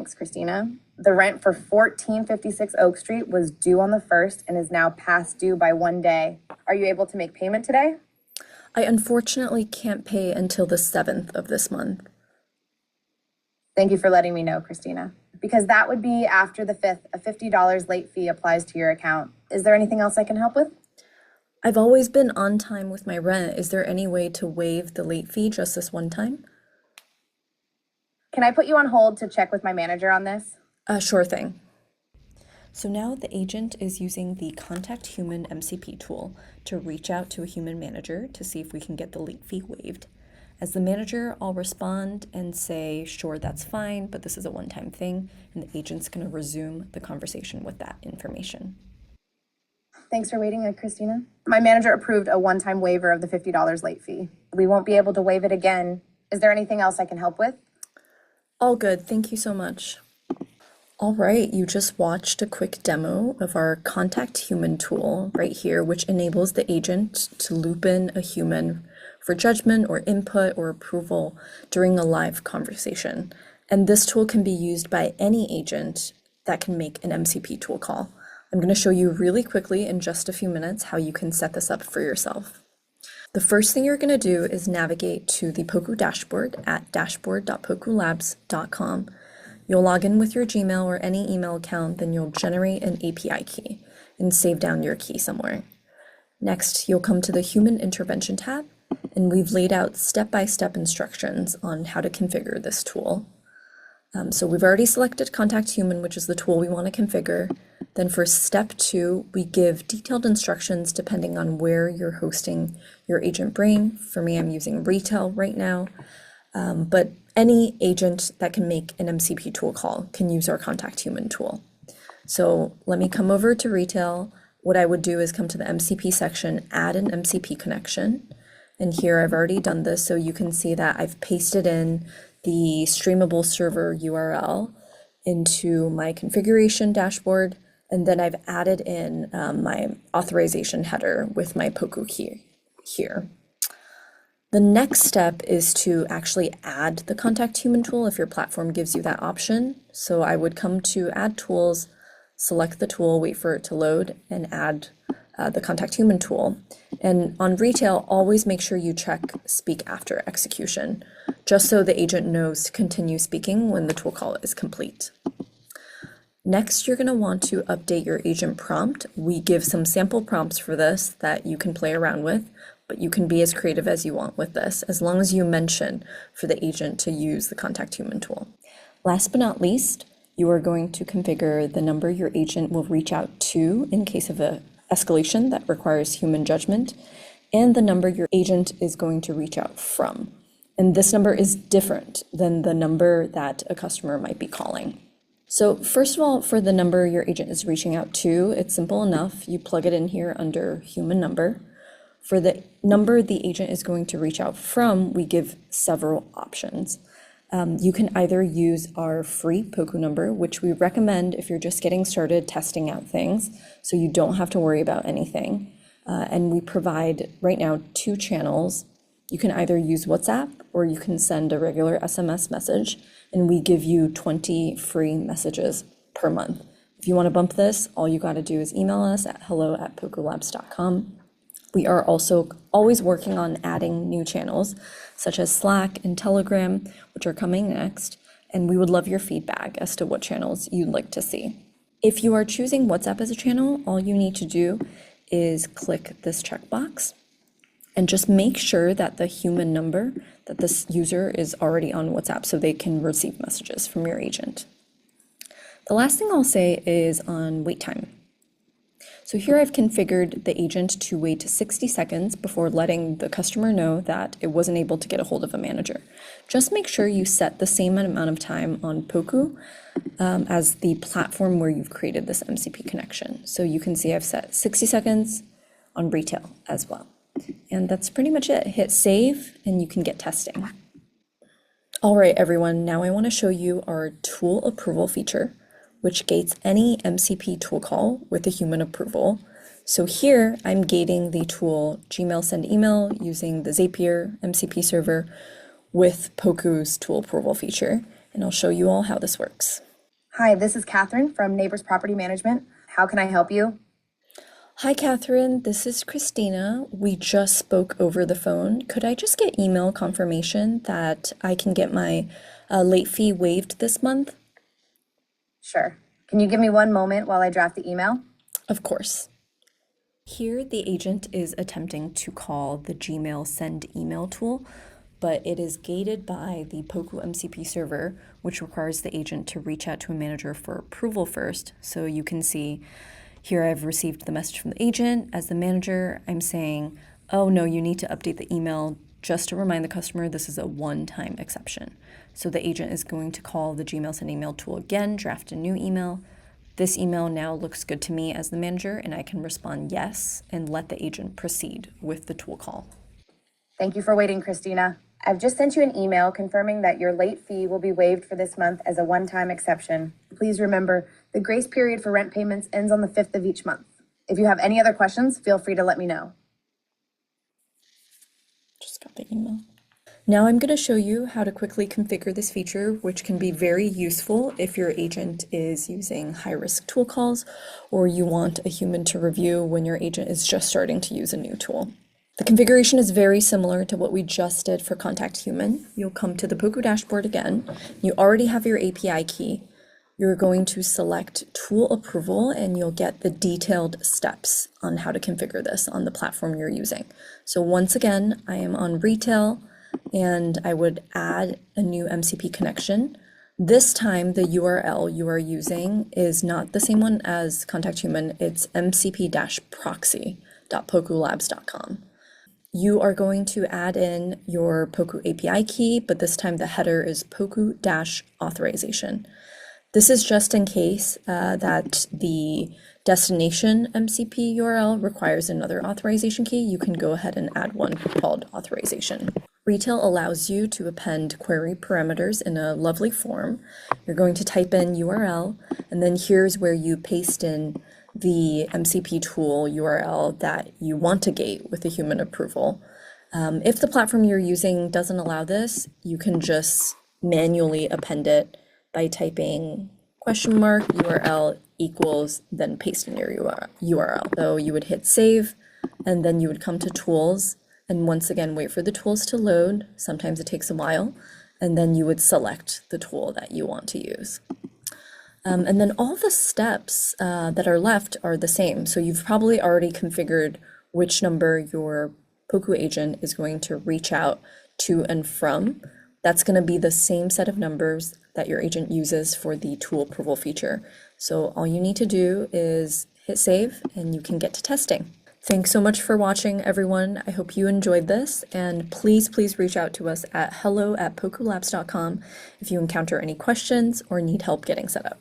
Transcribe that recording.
Thanks, Christina. The rent for 1456 Oak Street was due on the 1st and is now past due by 1 day. Are you able to make payment today? I unfortunately can't pay until the 7th of this month. Thank you for letting me know, Christina. Because that would be after the 5th, a $50 late fee applies to your account. Is there anything else I can help with? I've always been on time with my rent. Is there any way to waive the late fee just this one time? Can I put you on hold to check with my manager on this? Sure thing. So now the agent is using the Contact Human MCP tool to reach out to a human manager to see if we can get the late fee waived. As the manager, I'll respond and say, sure, that's fine, but this is a one-time thing, and the agent's going to resume the conversation with that information. Thanks for waiting, Christina. My manager approved a one-time waiver of the $50 late fee. We won't be able to waive it again. Is there anything else I can help with? All good, thank you so much. All right, you just watched a quick demo of our Contact Human tool right here, which enables the agent to loop in a human for judgment or input or approval during a live conversation. And this tool can be used by any agent that can make an MCP tool call. I'm going to show you really quickly in just a few minutes how you can set this up for yourself. The first thing you're going to do is navigate to the Poku dashboard at dashboard.pokulabs.com. You'll log in with your Gmail or any email account, then you'll generate an API key and save down your key somewhere. Next, you'll come to the Human Intervention tab, and we've laid out step-by-step instructions on how to configure this tool. So we've already selected Contact Human, which is the tool we want to configure. Then for step 2, we give detailed instructions depending on where you're hosting your agent brain. For me, I'm using retail right now, but any agent that can make an MCP tool call can use our Contact Human tool. So let me come over to retail. What I would do is come to the MCP section, add an MCP connection. And here I've already done this, so you can see that I've pasted in the streamable server URL into my configuration dashboard, and then I've added in my authorization header with my Poku key here. The next step is to actually add the Contact Human tool if your platform gives you that option. So I would come to Add Tools, select the tool, wait for it to load, and add the Contact Human tool. And on retail, always make sure you check Speak After Execution, just so the agent knows to continue speaking when the tool call is complete. Next, you're going to want to update your agent prompt. We give some sample prompts for this that you can play around with, but you can be as creative as you want with this, as long as you mention for the agent to use the Contact Human tool. Last but not least, you are going to configure the number your agent will reach out to in case of an escalation that requires human judgment, and the number your agent is going to reach out from. And this number is different than the number that a customer might be calling. So first of all, for the number your agent is reaching out to, it's simple enough. You plug it in here under human number. For the number the agent is going to reach out from, we give several options. You can either use our free Poku number, which we recommend if you're just getting started testing out things, so you don't have to worry about anything. And we provide right now 2 channels. You can either use WhatsApp or you can send a regular SMS message, and we give you 20 free messages per month. If you want to bump this, all you got to do is email us at hello@pokulabs.com. We are also always working on adding new channels, such as Slack and Telegram, which are coming next, and we would love your feedback as to what channels you'd like to see. If you are choosing WhatsApp as a channel, all you need to do is click this checkbox and just make sure that the human number that this user is already on WhatsApp so they can receive messages from your agent. The last thing I'll say is on wait time. So here I've configured the agent to wait 60 seconds before letting the customer know that it wasn't able to get a hold of a manager. Just make sure you set the same amount of time on Poku as the platform where you've created this MCP connection. So you can see I've set 60 seconds on retail as well. And that's pretty much it. Hit save and you can get testing. All right, everyone, now I want to show you our tool approval feature, which gates any MCP tool call with a human approval. So here I'm gating the tool Gmail send email using the Zapier MCP server with Poku's tool approval feature. And I'll show you all how this works. Hi, this is Catherine from Neighbors Property Management. How can I help you? Hi, Catherine. This is Christina. We just spoke over the phone. Could I just get email confirmation that I can get my late fee waived this month? Sure. Can you give me one moment while I draft the email? Of course. Here, the agent is attempting to call the Gmail send email tool, but it is gated by the Poku MCP server, which requires the agent to reach out to a manager for approval first. So you can see here I've received the message from the agent. As the manager, I'm saying, oh no, you need to update the email just to remind the customer this is a one-time exception. So the agent is going to call the Gmail send email tool again, draft a new email. This email now looks good to me as the manager, and I can respond yes and let the agent proceed with the tool call. Thank you for waiting, Christina. I've just sent you an email confirming that your late fee will be waived for this month as a one-time exception. Please remember, the grace period for rent payments ends on the 5th of each month. If you have any other questions, feel free to let me know. Just got the email. Now I'm going to show you how to quickly configure this feature, which can be very useful if your agent is using high-risk tool calls or you want a human to review when your agent is just starting to use a new tool. The configuration is very similar to what we just did for Contact Human. You'll come to the Poku dashboard again. You already have your API key. You're going to select Tool Approval and you'll get the detailed steps on how to configure this on the platform you're using. So once again, I am on Retail and I would add a new MCP connection. This time, the URL you are using is not the same one as Contact Human. It's mcp-proxy.pokulabs.com. You are going to add in your Poku API key, but this time the header is Poku-authorization. This is just in case that the destination MCP URL requires another authorization key. You can go ahead and add one called authorization. Retail allows you to append query parameters in a lovely form. You're going to type in URL, and then here's where you paste in the MCP tool URL that you want to gate with a human approval. If the platform you're using doesn't allow this, you can just manually append it by typing $URL equals, then paste in your URL. So you would hit save, and then you would come to tools, and once again, wait for the tools to load. Sometimes it takes a while, and then you would select the tool that you want to use. And then all the steps that are left are the same. So you've probably already configured which number your Poku agent is going to reach out to and from. That's going to be the same set of numbers that your agent uses for the tool approval feature. So all you need to do is hit save and you can get to testing. Thanks so much for watching, everyone. I hope you enjoyed this, and please reach out to us at hello@pokulabs.com if you encounter any questions or need help getting set up.